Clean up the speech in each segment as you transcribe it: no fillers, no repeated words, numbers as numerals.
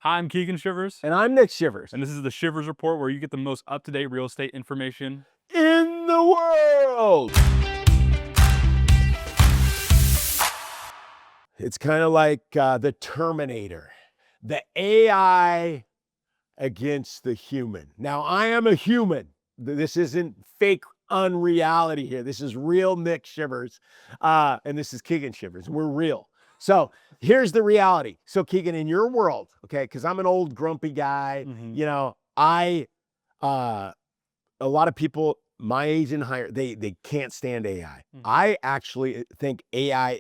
I'm Keegan Shivers, And I'm Nick Shivers. and this is the Shivers Report, where you get the most up-to-date real estate information In the world! It's kind of like the Terminator, the AI against the human. Now, I am a human. This isn't fake unreality here. This is real Nick Shivers. And this is Keegan Shivers. We're real. So here's the reality. So Keegan, in your world, okay, because I'm an old grumpy guy, you know, a lot of people my age and higher, they can't stand AI. I actually think AI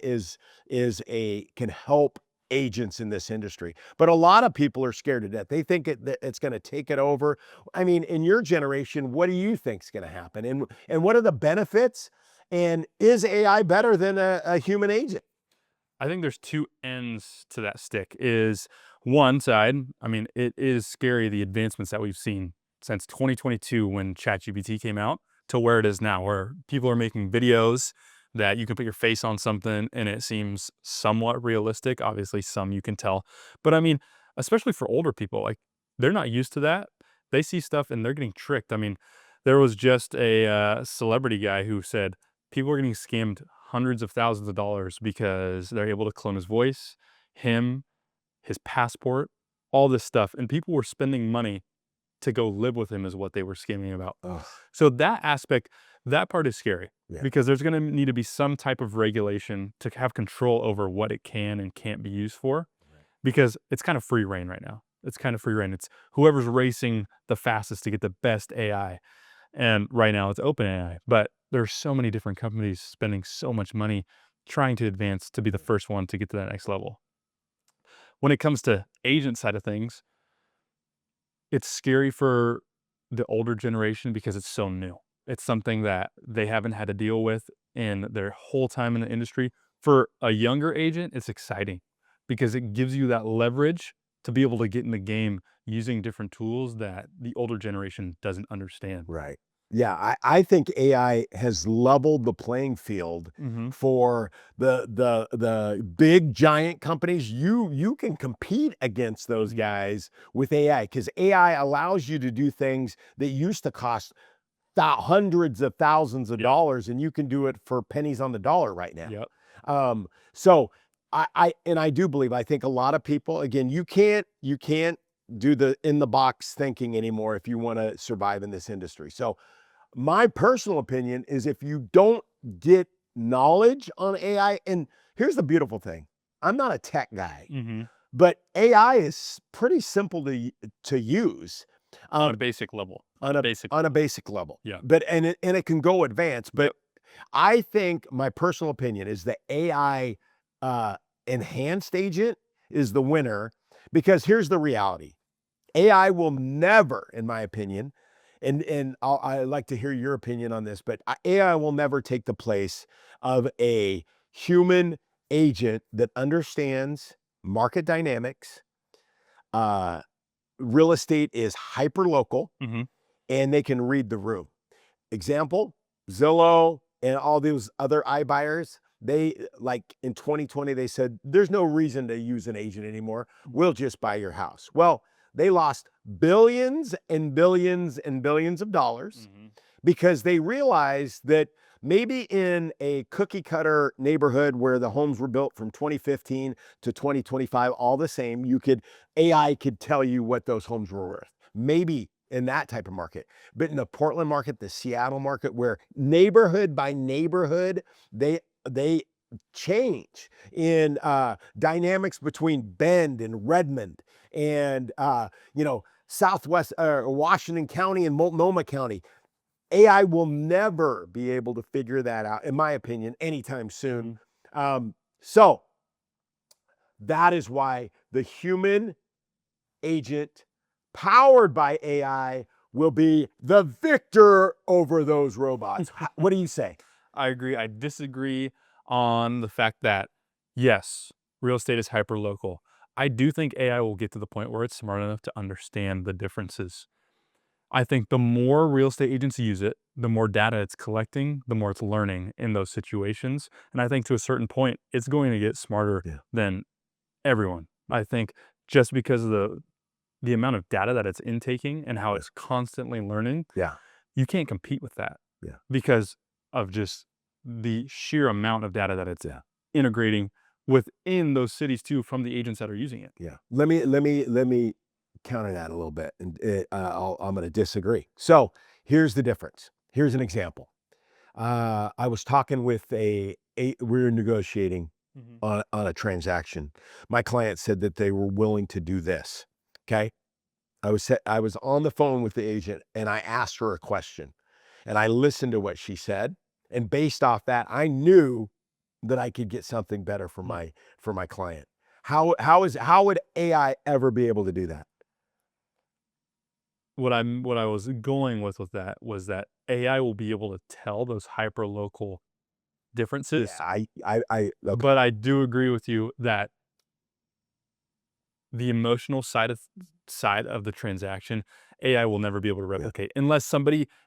can help agents in this industry, but a lot of people are scared to death. They think that it's going to take it over. I mean, in your generation, what do you think is going to happen, and what are the benefits, and is AI better than a human agent? I think there's two ends to that stick. Is one side, I mean, it is scary, the advancements that we've seen since 2022 when ChatGPT came out to where it is now, where people are making videos that you can put your face on something and it seems somewhat realistic. Obviously, some you can tell. But I mean, especially for older people, like, they're not used to that. They see stuff and they're getting tricked. I mean, there was just a celebrity guy who said people are getting scammed hundreds of thousands of dollars because they're able to clone his voice, him, his passport, all this stuff. And people were spending money to go live with him is what they were scamming about. Ugh. So that aspect, that part is scary, Yeah. because there's going to need to be some type of regulation to have control over what it can and can't be used for, because it's kind of free reign right now. It's kind of free reign. It's whoever's racing the fastest to get the best AI. And right now it's OpenAI, but there's so many different companies spending so much money trying to advance to be the first one to get to that next level. When it comes to agent side of things, it's scary for the older generation because it's so new. It's something that they haven't had to deal with in their whole time in the industry. For a younger agent, it's exciting because it gives you that leverage to be able to get in the game using different tools that the older generation doesn't understand. Right. Yeah, I think AI has leveled the playing field for the big giant companies. You can compete against those guys with AI, because AI allows you to do things that used to cost hundreds of thousands of dollars, and you can do it for pennies on the dollar right now. So I do believe, I think a lot of people, again, you can't do the in the box thinking anymore if you want to survive in this industry. So my personal opinion is, if you don't get knowledge on AI, and here's the beautiful thing, I'm not a tech guy, but AI is pretty simple to use. On a basic level. On a basic level. Yeah. But and it can go advanced. But I think my personal opinion is the AI enhanced agent is the winner, because here's the reality. AI will never, in my opinion, and I'd like to hear your opinion on this, but AI will never take the place of a human agent that understands market dynamics. Real estate is hyper local, and they can read the room. Example, Zillow and all those other iBuyers, they, like in 2020, they said, there's no reason to use an agent anymore. We'll just buy your house. Well, they lost billions and billions and billions of dollars because they realized that maybe in a cookie cutter neighborhood where the homes were built from 2015 to 2025, all the same, AI could tell you what those homes were worth. Maybe in that type of market. But in the Portland market, the Seattle market, where neighborhood by neighborhood, they change in dynamics between Bend and Redmond and Southwest Washington County and Multnomah County. AI will never be able to figure that out, in my opinion, anytime soon. So that is why the human agent powered by AI will be the victor over those robots. What do you say? I agree. I disagree on the fact that, yes, real estate is hyper local. I do think AI will get to the point where it's smart enough to understand the differences. I think the more real estate agents use it, the more data it's collecting, the more it's learning in those situations. And I think to a certain point, it's going to get smarter than everyone. I think just because of the amount of data that it's intaking and how it's constantly learning, Yeah. you can't compete with that. Yeah. Because of just the sheer amount of data that it's integrating within those cities too from the agents that are using it. Yeah. Let me counter that a little bit, and I'm going to disagree. So here's the difference. Here's an example. I was talking with we were negotiating on a transaction. My client said that they were willing to do this. Okay. I was on the phone with the agent and I asked her a question and I listened to what she said. And based off that, I knew that I could get something better for my client. How would AI ever be able to do that? What I was going with that was that AI will be able to tell those hyper local differences. Okay. But I do agree with you that the emotional side of the transaction, AI will never be able to replicate unless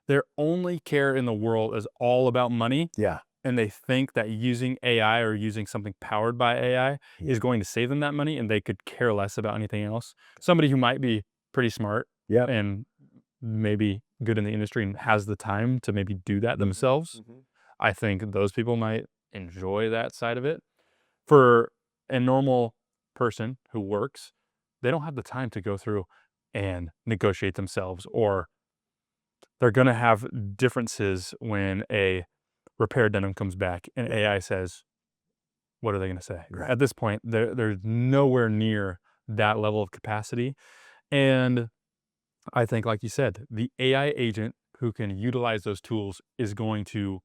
their only care in the world is all about money. Yeah. And they think that using AI or using something powered by AI Yeah. is going to save them that money, and they could care less about anything else. Somebody who might be pretty smart Yep. and maybe good in the industry and has the time to maybe do that themselves, I think those people might enjoy that side of it. For a normal person who works, they don't have the time to go through and negotiate themselves, or they're going to have differences when a repair addendum comes back and AI says, what are they going to say? Right. At this point, there's nowhere near that level of capacity. And I think, like you said, the AI agent who can utilize those tools is going to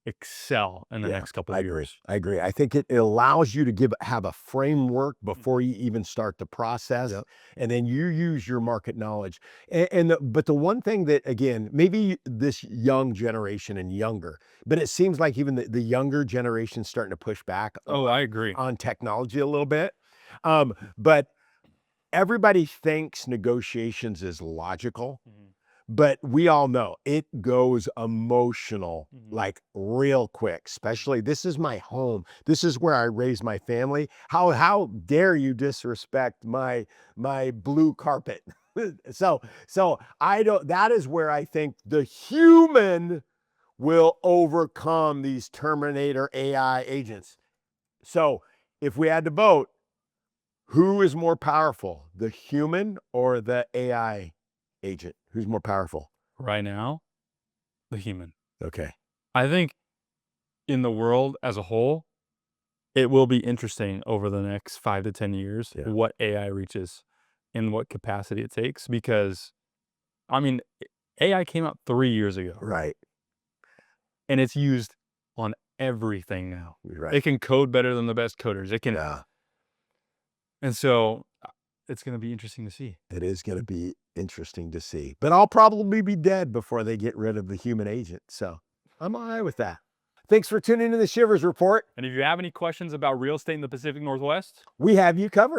excel in the next couple of years. I agree. I think it allows you to have a framework before you even start the process, and then you use your market knowledge. But the one thing that, again, maybe this young generation and younger, but it seems like even the younger generation starting to push back. Oh, I agree. On technology a little bit, but everybody thinks negotiations is logical. But we all know it goes emotional, like real quick, especially this is my home. This is where I raised my family. How dare you disrespect my blue carpet? so I don't, that is where I think the human will overcome these Terminator AI agents. So if we had to vote, who is more powerful, the human or the AI agent? Who's more powerful? Right now, the human. Okay. I think in the world as a whole, it will be interesting over the next 5 to 10 years what AI reaches and what capacity it takes, because, I mean, AI came out 3 years ago. Right. And it's used on everything now. Right. It can code better than the best coders. It can. Yeah. And so it's going to be interesting to see. It is going to be interesting to see. But I'll probably be dead before they get rid of the human agent. So I'm all right with that. Thanks for tuning in to the Shivers Report. And if you have any questions about real estate in the Pacific Northwest, we have you covered.